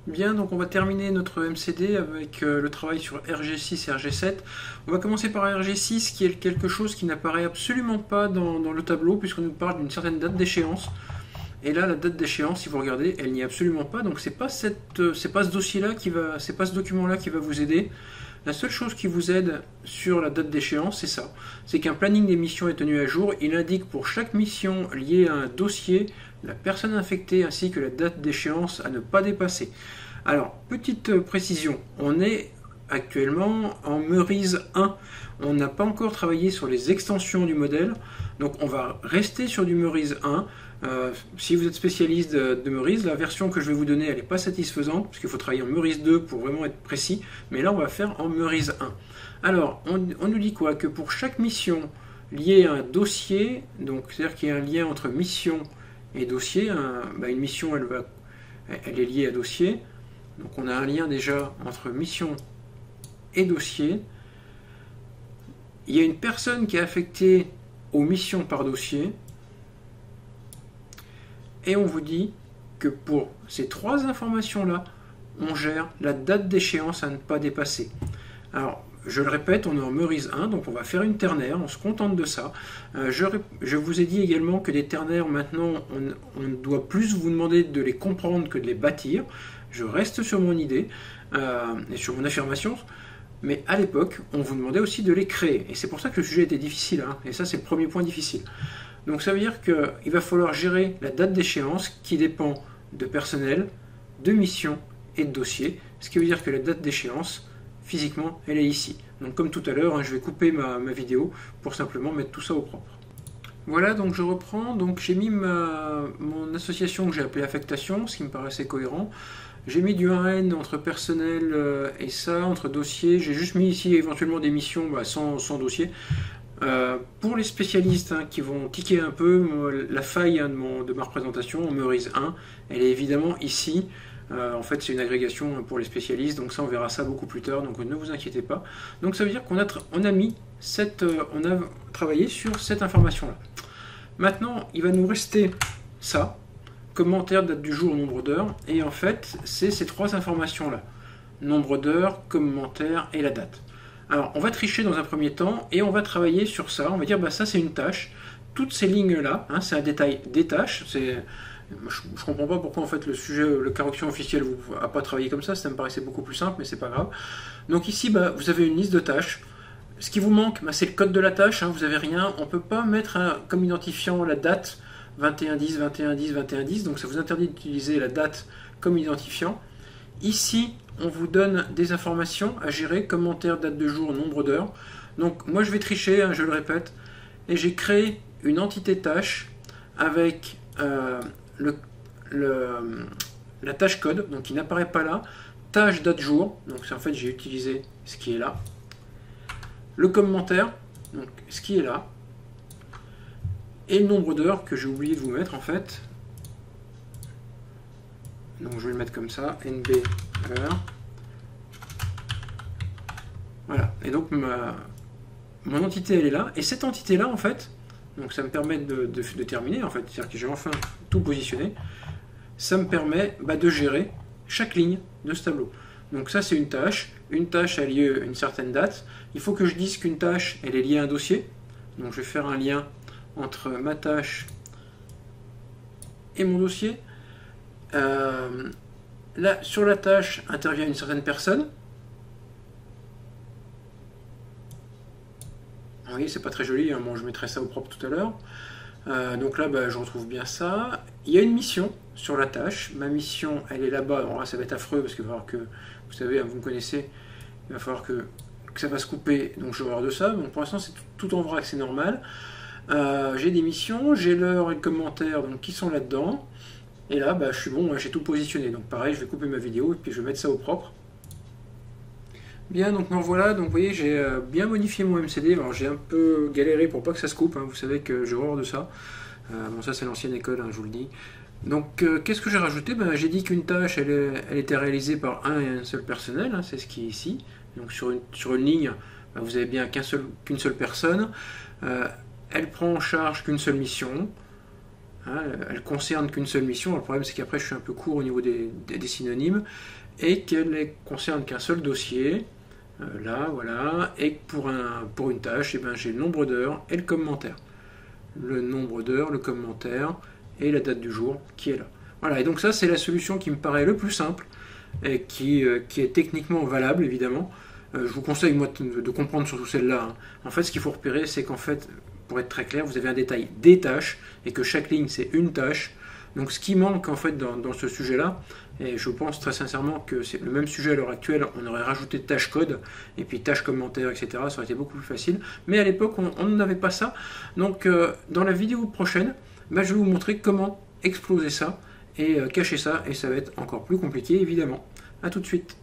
Bien, donc on va terminer notre MCD avec le travail sur RG6 et RG7. On va commencer par RG6 qui est quelque chose qui n'apparaît absolument pas dans le tableau puisqu'on nous parle d'une certaine date d'échéance. Et là, la date d'échéance, si vous regardez, elle n'y est absolument pas. Donc c'est pas ce dossier-là c'est pas ce document-là qui va vous aider. La seule chose qui vous aide sur la date d'échéance, c'est ça. C'est qu'un planning des missions est tenu à jour. Il indique pour chaque mission liée à un dossier la personne infectée ainsi que la date d'échéance à ne pas dépasser. Alors, petite précision, on est actuellement en Meurize 1. On n'a pas encore travaillé sur les extensions du modèle, donc on va rester sur du Meurize 1. Si vous êtes spécialiste de Meurize, la version que je vais vous donner, elle n'est pas satisfaisante, parce qu'il faut travailler en Meurize 2 pour vraiment être précis, mais là on va faire en Meurize 1. Alors, on nous dit quoi? Que pour chaque mission liée à un dossier, donc c'est-à-dire qu'il y a un lien entre mission et dossier, une mission elle est liée à dossier, donc on a un lien déjà entre mission et dossier. Il y a une personne qui est affectée aux missions par dossier, et on vous dit que pour ces trois informations-là, on gère la date d'échéance à ne pas dépasser. Alors, je le répète, on est en Meurize 1, donc on va faire une ternaire, on se contente de ça. Je vous ai dit également que les ternaires, maintenant, on doit plus vous demander de les comprendre que de les bâtir. Je reste sur mon idée et sur mon affirmation, mais à l'époque, on vous demandait aussi de les créer. Et c'est pour ça que le sujet était difficile, hein, et ça c'est le premier point difficile. Donc ça veut dire qu'il va falloir gérer la date d'échéance qui dépend de personnel, de mission et de dossier, ce qui veut dire que la date d'échéance, physiquement, elle est ici. Donc comme tout à l'heure, je vais couper ma vidéo pour simplement mettre tout ça au propre. Voilà, donc je reprends. Donc j'ai mis mon association que j'ai appelée affectation, ce qui me paraissait cohérent. J'ai mis du 1N entre personnel et ça, entre dossiers. J'ai juste mis ici éventuellement des missions sans dossier. Pour les spécialistes qui vont tiquer un peu, la faille de ma représentation en Meurize 1, elle est évidemment ici. En fait, c'est une agrégation pour les spécialistes, donc ça, on verra ça beaucoup plus tard, donc ne vous inquiétez pas. Donc ça veut dire qu'on a travaillé sur cette information-là. Maintenant, il va nous rester ça, commentaire, date du jour, nombre d'heures, et en fait, c'est ces trois informations-là. Nombre d'heures, commentaire et la date. Alors, on va tricher dans un premier temps, et on va travailler sur ça. On va dire, ça c'est une tâche. Toutes ces lignes-là, c'est un détail des tâches, je comprends pas pourquoi en fait le correction officielle n'a pas travaillé comme ça me paraissait beaucoup plus simple, mais c'est pas grave. Donc ici, vous avez une liste de tâches. Ce qui vous manque, c'est le code de la tâche, vous avez rien. On peut pas mettre comme identifiant la date 21-10, 21-10, 21-10, donc ça vous interdit d'utiliser la date comme identifiant. Ici, on vous donne des informations à gérer, commentaire, date de jour, nombre d'heures. Donc moi je vais tricher, je le répète, et j'ai créé une entité tâche avec la tâche code, donc qui n'apparaît pas là, tâche date jour, donc en fait j'ai utilisé ce qui est là, le commentaire, donc ce qui est là, et le nombre d'heures que j'ai oublié de vous mettre en fait. Donc je vais le mettre comme ça, NB heure. Voilà, et donc mon entité elle est là, et cette entité là en fait, donc ça me permet de terminer en fait, c'est-à-dire que j'ai enfin tout positionné, ça me permet de gérer chaque ligne de ce tableau. Donc ça c'est une tâche a lieu une certaine date, il faut que je dise qu'une tâche elle est liée à un dossier, donc je vais faire un lien entre ma tâche et mon dossier. Là, sur la tâche intervient une certaine personne. Vous voyez, c'est pas très joli, bon, je mettrai ça au propre tout à l'heure. Donc là, je retrouve bien ça. Il y a une mission sur la tâche. Ma mission, elle est là-bas. Alors là, ça va être affreux parce qu'il va falloir que, vous savez, vous me connaissez, il va falloir que ça va se couper. Donc je vais avoir de ça. Donc pour l'instant, c'est tout en vrac, c'est normal. J'ai des missions, j'ai l'heure et le commentaire donc, qui sont là-dedans. Et là, je suis bon, j'ai tout positionné. Donc pareil, je vais couper ma vidéo et puis je vais mettre ça au propre. Bien, donc voilà, donc vous voyez, j'ai bien modifié mon MCD. Alors j'ai un peu galéré pour pas que ça se coupe, vous savez que j'ai horreur de ça. Bon, ça c'est l'ancienne école, je vous le dis. Donc qu'est-ce que j'ai rajouté? J'ai dit qu'une tâche, elle était réalisée par un et un seul personnel, c'est ce qui est ici. Donc sur une ligne, vous avez bien qu'une seule personne. Elle prend en charge qu'une seule mission. Hein, elle concerne qu'une seule mission. Le problème, c'est qu'après, je suis un peu court au niveau des synonymes, et qu'elle ne concerne qu'un seul dossier. Là, voilà. Et pour une tâche, eh ben, j'ai le nombre d'heures et le commentaire. Le nombre d'heures, le commentaire et la date du jour qui est là. Voilà, et donc ça, c'est la solution qui me paraît le plus simple et qui est techniquement valable, évidemment. Je vous conseille, moi, de comprendre surtout celle-là. Hein. En fait, ce qu'il faut repérer, c'est qu'en fait, pour être très clair, vous avez un détail des tâches et que chaque ligne, c'est une tâche. Donc, ce qui manque, en fait, dans ce sujet-là, et je pense très sincèrement que c'est le même sujet à l'heure actuelle, on aurait rajouté tâche code, et puis tâche commentaire, etc. Ça aurait été beaucoup plus facile. Mais à l'époque, on n'avait pas ça. Donc, dans la vidéo prochaine, je vais vous montrer comment exploser ça et cacher ça, et ça va être encore plus compliqué, évidemment. A tout de suite.